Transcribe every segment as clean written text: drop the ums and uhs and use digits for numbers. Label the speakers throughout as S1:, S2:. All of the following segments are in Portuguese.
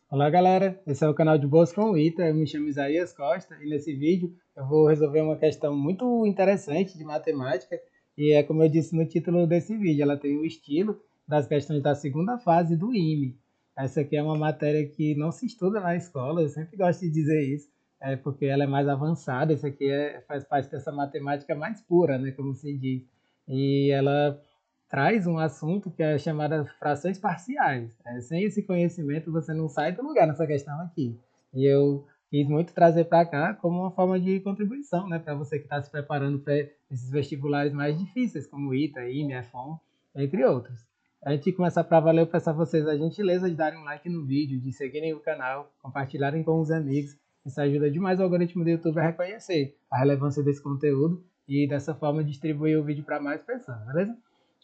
S1: Olá galera, esse é o canal de Boas com o Ita, eu me chamo Isaías Costa e nesse vídeo eu vou resolver uma questão muito interessante de matemática e é como eu disse no título desse vídeo, ela tem o estilo das questões da segunda fase do IME. Essa aqui é uma matéria que não se estuda na escola, eu sempre gosto de dizer isso, porque ela é mais avançada, isso aqui faz parte dessa matemática mais pura, né, como se diz, e ela traz um assunto que é chamada frações parciais. Sem esse conhecimento, você não sai do lugar nessa questão aqui. E eu quis muito trazer para cá como uma forma de contribuição, né, para você que está se preparando para esses vestibulares mais difíceis, como ITA, IME, EFON, entre outros. Antes de começar para valer, eu peço a vocês a gentileza de darem um like no vídeo, de seguirem o canal, compartilharem com os amigos. Isso ajuda demais o algoritmo do YouTube a reconhecer a relevância desse conteúdo e dessa forma distribuir o vídeo para mais pessoas, beleza?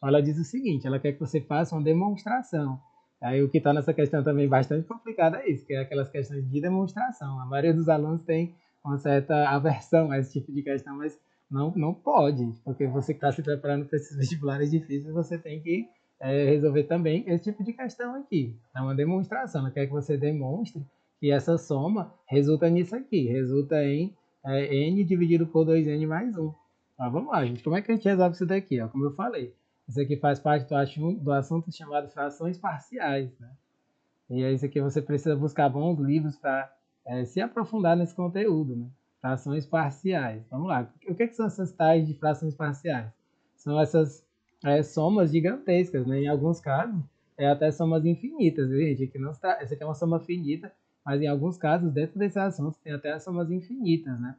S1: Ela diz o seguinte, ela quer que você faça uma demonstração. Aí o que está nessa questão também bastante complicado é isso, que é aquelas questões de demonstração. A maioria dos alunos tem uma certa aversão a esse tipo de questão, mas não pode, porque você que está se preparando para esses vestibulares difíceis, você tem que resolver também esse tipo de questão aqui. É uma demonstração, ela quer que você demonstre que essa soma resulta nisso aqui, resulta em n dividido por 2n mais 1. Vamos lá, gente. Como é que a gente resolve isso daqui? Como eu falei, isso aqui faz parte do assunto chamado frações parciais, né? E é isso aqui você precisa buscar bons livros para se aprofundar nesse conteúdo, né? Frações parciais. Vamos lá. O que são essas tais de frações parciais? São essas somas gigantescas, né? Em alguns casos, até somas infinitas, viu, gente? Essa aqui é uma soma finita, mas em alguns casos, dentro desse assunto, tem até as somas infinitas, né?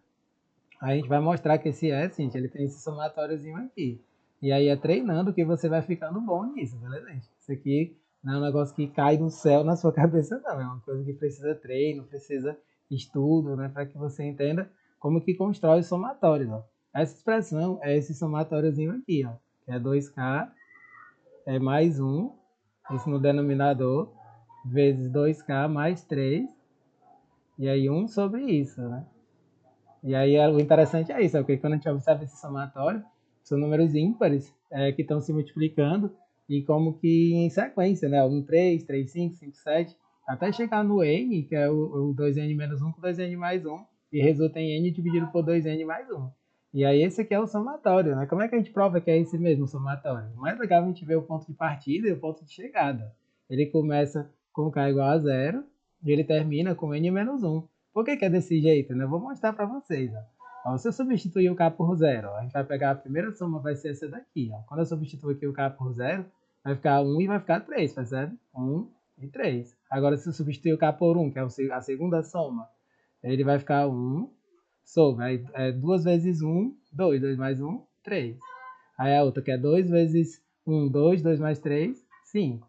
S1: Aí a gente vai mostrar que esse S, gente, ele tem esse somatóriozinho aqui. E aí é treinando que você vai ficando bom nisso, beleza, gente? Isso aqui não é um negócio que cai do céu na sua cabeça, não. É uma coisa que precisa treino, precisa estudo, né? Para que você entenda como que constrói os somatórios, ó. Essa expressão é esse somatóriozinho aqui, ó. Que é 2K, é mais 1, isso no denominador, vezes 2K mais 3, e aí 1 sobre isso, né? E aí o interessante é isso, porque quando a gente observa esse somatório, são números ímpares que estão se multiplicando e como que em sequência, né? 1, 3, 3, 5, 5, 7, até chegar no n, que é o 2n menos 1 com 2n mais 1, e resulta em n dividido por 2n mais 1. E aí esse aqui é o somatório, né? Como é que a gente prova que é esse mesmo somatório? O mais legal é a gente ver o ponto de partida e o ponto de chegada. Ele começa com k igual a zero e ele termina com n menos 1. Por que é desse jeito? Né? Eu vou mostrar para vocês. Ó, se eu substituir o k por zero, a gente vai pegar a primeira soma, vai ser essa daqui. Ó. Quando eu substituir aqui o k por zero, vai ficar 1 e vai ficar 3, percebe? 1 e 3. Agora, se eu substituir o k por 1, que é a segunda soma, ele vai ficar 1 sobre. Aí, 2 vezes 1, 2. 2 mais 1, 3. Aí a outra que é 2 vezes 1, 2. 2 mais 3, 5.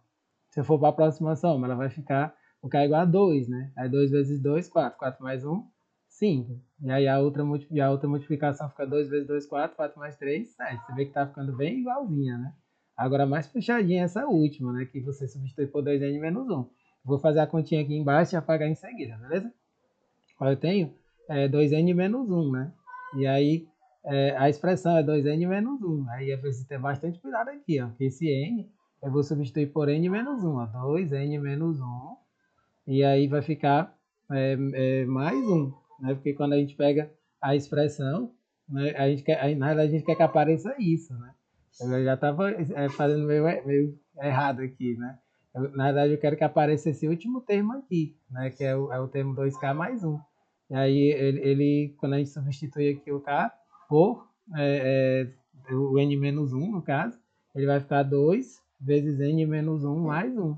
S1: Se eu for para a próxima soma, ela vai ficar o k igual a 2, né? Aí 2 vezes 2, 4. 4 mais 1, 5. E aí a outra multiplicação fica 2 vezes 2, 4. 4 mais 3, 7. Você vê que está ficando bem igualzinha, né? Agora mais puxadinha essa última, né? Que você substitui por 2n menos 1. Vou fazer a continha aqui embaixo e apagar em seguida, beleza? Olha, eu tenho 2n menos 1, né? E aí a expressão é 2n menos 1. Aí é preciso ter bastante cuidado aqui, ó. Porque esse n eu vou substituir por n menos 1, ó. 2n menos 1. E aí vai ficar mais 1, né? Porque quando a gente pega a expressão, né, na realidade a gente quer que apareça isso, né? Eu já estava fazendo meio errado aqui, né? Na verdade eu quero que apareça esse último termo aqui, né? Que é o termo 2k mais 1. E aí quando a gente substitui aqui o k por o n menos 1, no caso, ele vai ficar 2 vezes n menos 1 mais 1.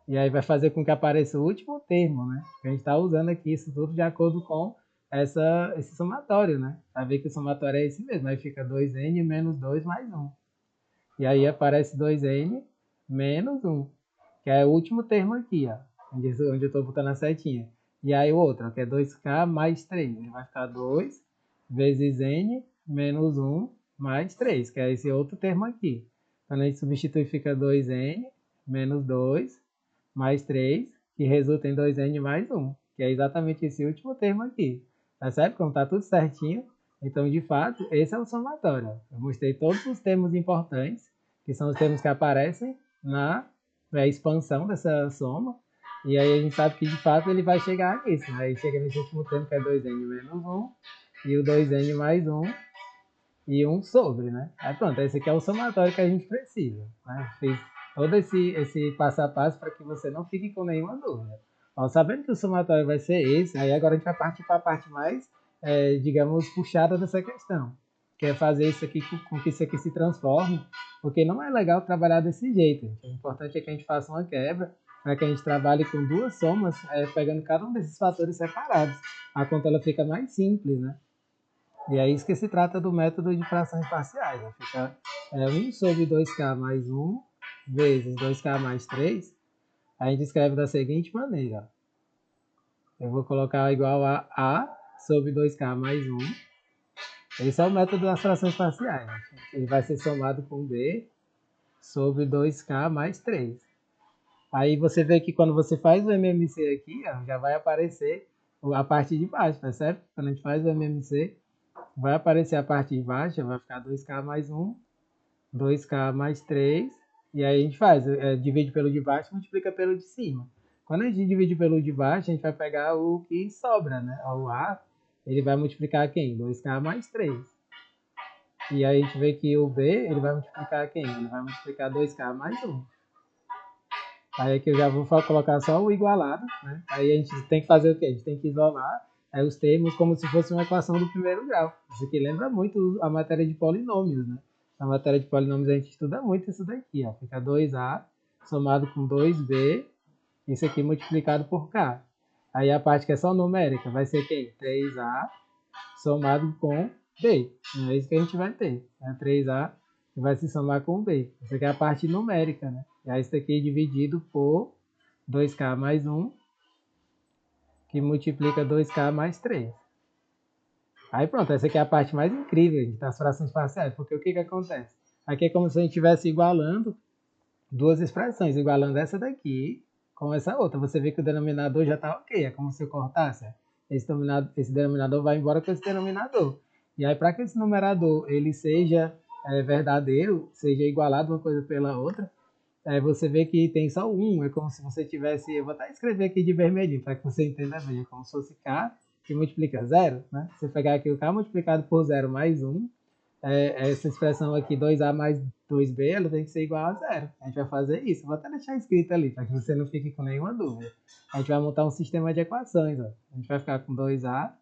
S1: E aí vai fazer com que apareça o último termo, né? Que a gente está usando aqui isso tudo de acordo com esse somatório, né? Para ver que o somatório é esse mesmo. Aí fica 2n menos 2 mais 1. E aí aparece 2n menos 1, que é o último termo aqui, ó, onde eu estou botando a setinha. E aí o outro, que é 2k mais 3. Ele vai ficar 2 vezes n menos 1 mais 3, que é esse outro termo aqui. Quando a gente substitui, fica 2n menos 2 mais 3, que resulta em 2n mais 1, que é exatamente esse último termo aqui. Percebe como está tudo certinho? Então, de fato, esse é o somatório. Eu mostrei todos os termos importantes, que são os termos que aparecem na expansão dessa soma, E aí a gente sabe que de fato ele vai chegar nisso, né? Aí chega nesse último termo que é 2n menos 1 e o 2n mais 1 e 1 sobre, né? Aí pronto, esse aqui é o somatório que a gente precisa, né? Fiz todo esse passo a passo para que você não fique com nenhuma dúvida. Ó, sabendo que o somatório vai ser esse, aí agora a gente vai partir para a parte mais, digamos, puxada dessa questão, que é fazer isso aqui com que isso aqui se transforme, porque não é legal trabalhar desse jeito. Gente. O importante é que a gente faça uma quebra, para que a gente trabalhe com duas somas, pegando cada um desses fatores separados. A conta ela fica mais simples, né? E é isso que se trata do método de frações parciais. Vai ficar 1 sobre 2k mais 1 vezes 2k mais 3. A gente escreve da seguinte maneira. Eu vou colocar igual a sobre 2k mais 1. Esse é o método das frações parciais. Ele vai ser somado com b sobre 2k mais 3. Aí você vê que quando você faz o MMC aqui, ó, já vai aparecer a parte de baixo, percebe? Quando a gente faz o MMC, vai aparecer a parte de baixo, vai ficar 2k mais 1, 2k mais 3, e aí a gente faz, divide pelo de baixo, multiplica pelo de cima. Quando a gente divide pelo de baixo, a gente vai pegar o que sobra, né? O A, ele vai multiplicar quem? 2k mais 3. E aí a gente vê que o B, ele vai multiplicar quem? Ele vai multiplicar 2k mais 1. Aí aqui eu já vou colocar só o igualado, né? Aí a gente tem que fazer o quê? A gente tem que isolar os termos como se fosse uma equação do primeiro grau. Isso aqui lembra muito a matéria de polinômios, né? Na matéria de polinômios a gente estuda muito isso daqui, ó. Fica 2a somado com 2b, isso aqui multiplicado por k. Aí a parte que é só numérica vai ser quem? 3a somado com b. É isso que a gente vai ter. Né? 3a vai se somar com b. Essa aqui é a parte numérica, né? E aí isso aqui é dividido por 2k mais 1, que multiplica 2k mais 3. Aí pronto, essa aqui é a parte mais incrível das frações parciais, porque o que acontece? Aqui é como se a gente estivesse igualando duas expressões, igualando essa daqui com essa outra. Você vê que o denominador já está ok, é como se eu cortasse. Esse denominador vai embora com esse denominador. E aí, para que esse numerador ele seja verdadeiro, seja igualado uma coisa pela outra, você vê que tem só um, é como se você tivesse, eu vou até escrever aqui de vermelhinho, para que você entenda bem, é como se fosse k, que multiplica zero, né? Se você pegar aqui o k multiplicado por zero mais 1, essa expressão aqui, 2a mais 2b, ela tem que ser igual a zero. A gente vai fazer isso. Vou até deixar escrito ali, para que você não fique com nenhuma dúvida. A gente vai montar um sistema de equações. Ó. A gente vai ficar com 2a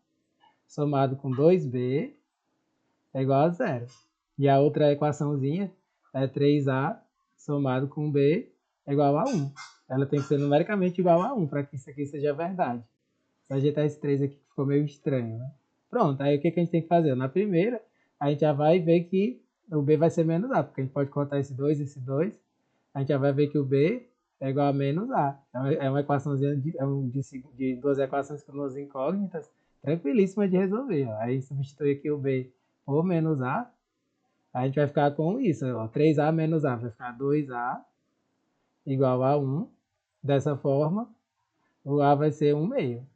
S1: somado com 2b é igual a zero. E a outra equaçãozinha é 3a somado com b é igual a 1. Ela tem que ser numericamente igual a 1 para que isso aqui seja verdade. Vou ajeitar esse 3 aqui que ficou meio estranho, né? Pronto, aí o que a gente tem que fazer? Na primeira, a gente já vai ver que o b vai ser menos a, porque a gente pode cortar esse 2 e esse 2. A gente já vai ver que o b é igual a menos a. É uma equaçãozinha de duas equações com duas incógnitas, tranquilíssima de resolver. Ó. Aí substitui aqui o b por menos a, a gente vai ficar com isso, ó, 3a menos a, vai ficar 2a igual a 1. Dessa forma, o a vai ser 1 meio.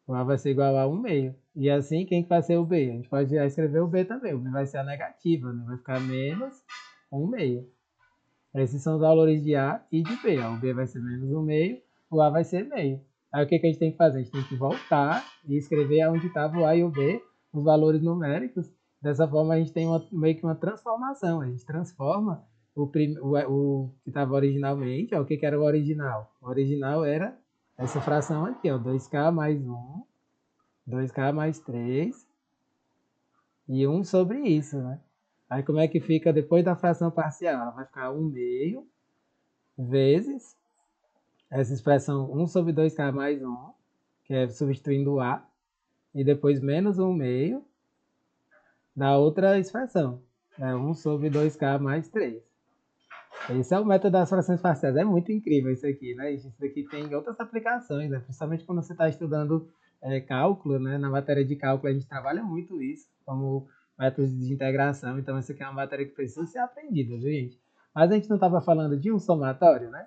S1: O A vai ser igual a 1 meio. E assim, quem que vai ser o B? A gente pode já escrever o B também. O B vai ser a negativa, né? Vai ficar menos 1 meio. Esses são os valores de A e de B. Ó. O B vai ser menos 1 meio, o A vai ser meio. Aí o que a gente tem que fazer? A gente tem que voltar e escrever onde estava o A e o B, os valores numéricos. Dessa forma, a gente tem meio que uma transformação. A gente transforma o que estava originalmente. Ó, o que era o original? O original era essa fração aqui, ó, 2k mais 1, 2k mais 3 e 1 sobre isso, né? Aí como é que fica depois da fração parcial? Ela vai ficar 1 meio vezes essa expressão 1 sobre 2k mais 1, que é substituindo o a, e depois menos 1 meio da outra expressão, 1 sobre 2k mais 3. Esse é o método das frações parciais. É muito incrível isso aqui, né? Isso daqui tem outras aplicações, né? Principalmente quando você está estudando cálculo, né? Na matéria de cálculo a gente trabalha muito isso, como métodos de integração. Então, essa aqui é uma matéria que precisa ser aprendida, viu, gente? Mas a gente não estava falando de um somatório, né?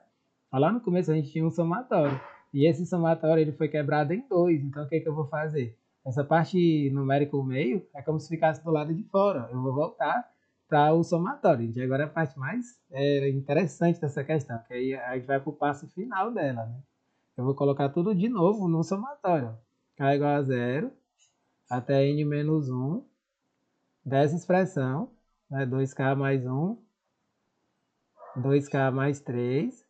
S1: Lá no começo a gente tinha um somatório. E esse somatório ele foi quebrado em dois. Então, o que eu vou fazer? Essa parte numérica, o meio, é como se ficasse do lado de fora. Eu vou voltar para o somatório. E agora é a parte mais interessante dessa questão, que aí a gente vai para o passo final dela. Né? eu vou colocar tudo de novo no somatório. K igual a zero até n menos 1 dessa expressão, né? 2k mais 1, 2k mais 3,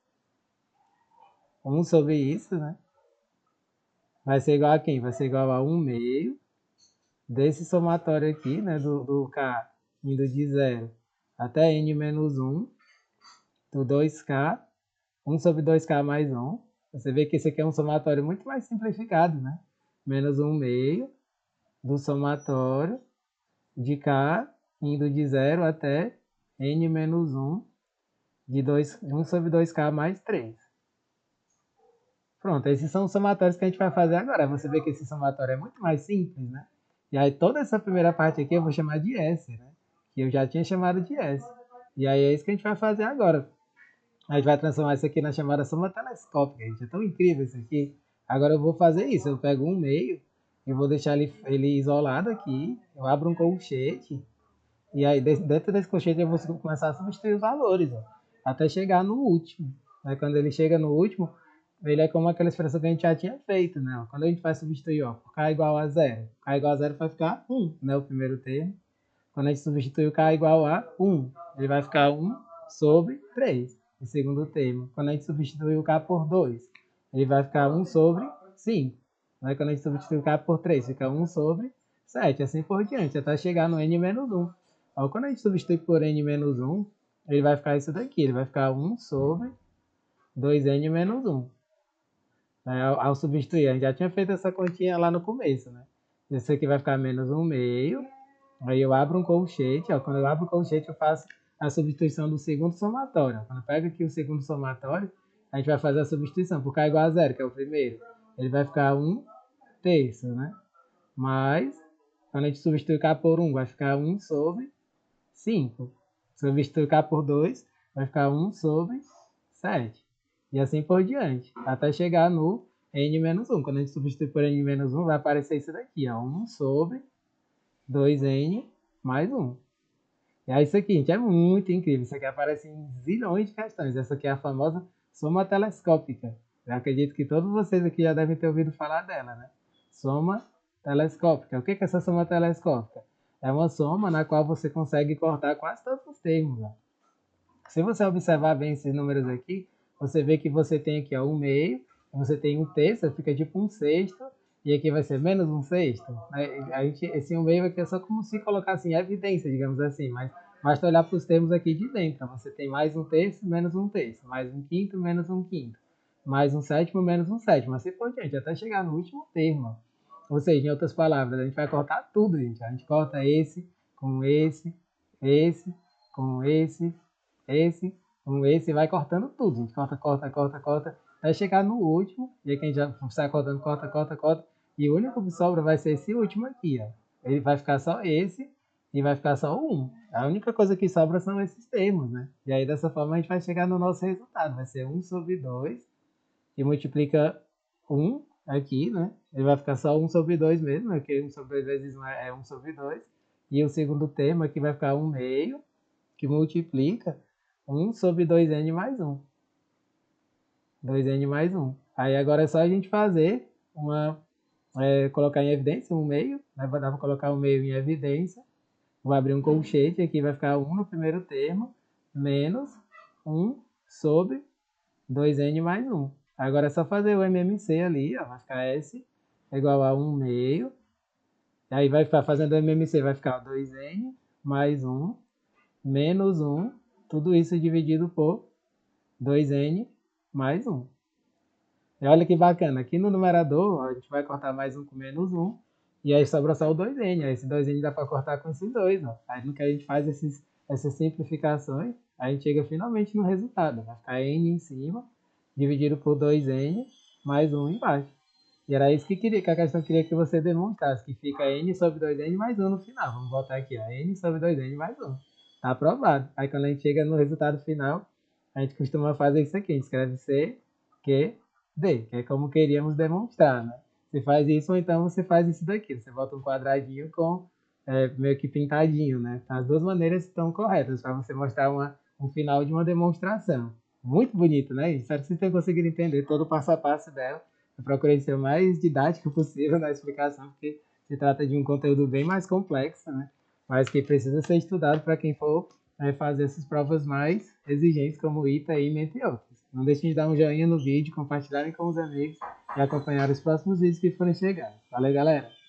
S1: 1 sobre isso, né? Vai ser igual a quem? Vai ser igual a 1 meio desse somatório aqui, né? Do k indo de 0 até n menos 1, do 2k, 1 sobre 2k mais 1. Você vê que esse aqui é um somatório muito mais simplificado, né? Menos 1 meio do somatório de k indo de 0 até n menos 1 de 1 sobre 2k mais 3. Pronto, esses são os somatórios que a gente vai fazer agora. Você vê que esse somatório é muito mais simples, né? E aí toda essa primeira parte aqui eu vou chamar de S, né? Que eu já tinha chamado de S. E aí é isso que a gente vai fazer agora. A gente vai transformar isso aqui na chamada soma telescópica. Gente, é tão incrível isso aqui. Agora eu vou fazer isso. Eu pego um meio, eu vou deixar ele isolado aqui. Eu abro um colchete. E aí dentro desse colchete eu vou começar a substituir os valores, ó, até chegar no último. Aí quando ele chega no último, ele é como aquela expressão que a gente já tinha feito, né? Quando a gente vai substituir, ó, por k igual a zero, k igual a zero vai ficar 1, né? O primeiro termo. Quando a gente substitui o k igual a 1, ele vai ficar 1 sobre 3, o segundo termo. Quando a gente substitui o k por 2, ele vai ficar 1 sobre 5. Aí quando a gente substitui o k por 3, fica 1 sobre 7, assim por diante, até chegar no n menos 1. Ó, quando a gente substitui por n menos 1, ele vai ficar isso daqui, ele vai ficar 1 sobre 2n menos 1. Ao substituir, a gente já tinha feito essa continha lá no começo, né? Esse aqui vai ficar menos 1 meio. Aí eu abro um colchete, ó, quando eu abro o colchete eu faço a substituição do segundo somatório. Quando eu pego aqui o segundo somatório, a gente vai fazer a substituição por k igual a zero, que é o primeiro. Ele vai ficar 1 terço, né? Mais, quando a gente substitui k por 1, vai ficar 1 sobre 5. Substitui k por 2, vai ficar 1 sobre 7. E assim por diante, até chegar no n menos 1. Quando a gente substitui por n menos 1, vai aparecer isso daqui, ó, 1 sobre 2n mais 1. E aí isso aqui, gente, é muito incrível. Isso aqui aparece em zilhões de questões. Essa aqui é a famosa soma telescópica. Eu acredito que todos vocês aqui já devem ter ouvido falar dela, né? Soma telescópica. O que é essa soma telescópica? É uma soma na qual você consegue cortar quase todos os termos. Ó. Se você observar bem esses números aqui, você vê que você tem aqui ó, 1 meio, você tem 1 terço, fica tipo 1 sexto, e aqui vai ser menos 1 sexto. Esse 1 meio aqui é só como se colocasse em evidência, digamos assim, mas basta olhar para os termos aqui de dentro. Você tem mais 1 terço, menos 1 terço, mais 1 quinto, menos 1 quinto, mais 1 sétimo, menos 1 sétimo, assim por diante, até chegar no último termo. Ou seja, em outras palavras, a gente vai cortar tudo, gente. A gente corta esse, com esse, esse, com esse, com esse, vai cortando tudo. A gente corta, corta, corta, corta, até chegar no último, e aí que a gente já sai cortando, corta, corta, corta, e o único que sobra vai ser esse último aqui, ó. Ele vai ficar só esse, e vai ficar só o 1. A única coisa que sobra são esses termos, né? E aí dessa forma a gente vai chegar no nosso resultado, vai ser 1 sobre 2, que multiplica 1 aqui, né? Ele vai ficar só 1 sobre 2 mesmo, porque 1 sobre 2 vezes 1 é 1 sobre 2. E o segundo termo aqui vai ficar 1 meio, que multiplica 1 sobre 2n mais 1. 2n mais 1. Aí agora é só a gente fazer colocar em evidência um meio, né? Dá para colocar um meio em evidência. Vou abrir um colchete, aqui vai ficar 1 no primeiro termo, menos 1 sobre 2n mais 1. Agora é só fazer o MMC ali, ó, vai ficar S igual a 1 meio. Aí vai ficar fazendo o MMC, vai ficar 2n mais 1 menos 1, tudo isso dividido por 2n mais 1. E olha que bacana, aqui no numerador a gente vai cortar mais 1 com menos 1, e aí sobra só o 2n, aí esse 2n dá para cortar com esses dois. Ó. Aí no que a gente faz essas simplificações, a gente chega finalmente no resultado, vai ficar n em cima, dividido por 2n mais 1 embaixo. E era isso que a questão queria que você demonstrasse, que fica n sobre 2n mais 1 no final. Vamos botar aqui, ó, n sobre 2n mais 1. Tá aprovado. Aí quando a gente chega no resultado final, a gente costuma fazer isso aqui. A gente escreve C, Q, D, que é como queríamos demonstrar, né? Você faz isso ou então você faz isso daqui. Você bota um quadradinho com meio que pintadinho, né? As duas maneiras estão corretas para você mostrar um final de uma demonstração. muito bonito, né? Espero que vocês tenham conseguido entender todo o passo a passo dela. Eu procurei ser o mais didático possível na explicação, porque se trata de um conteúdo bem mais complexo, né? Mas que precisa ser estudado para quem for fazer essas provas mais exigentes, como o ITA e entre outros. Não deixem de dar um joinha no vídeo, compartilharem com os amigos e acompanhar os próximos vídeos que forem chegando. Valeu, galera!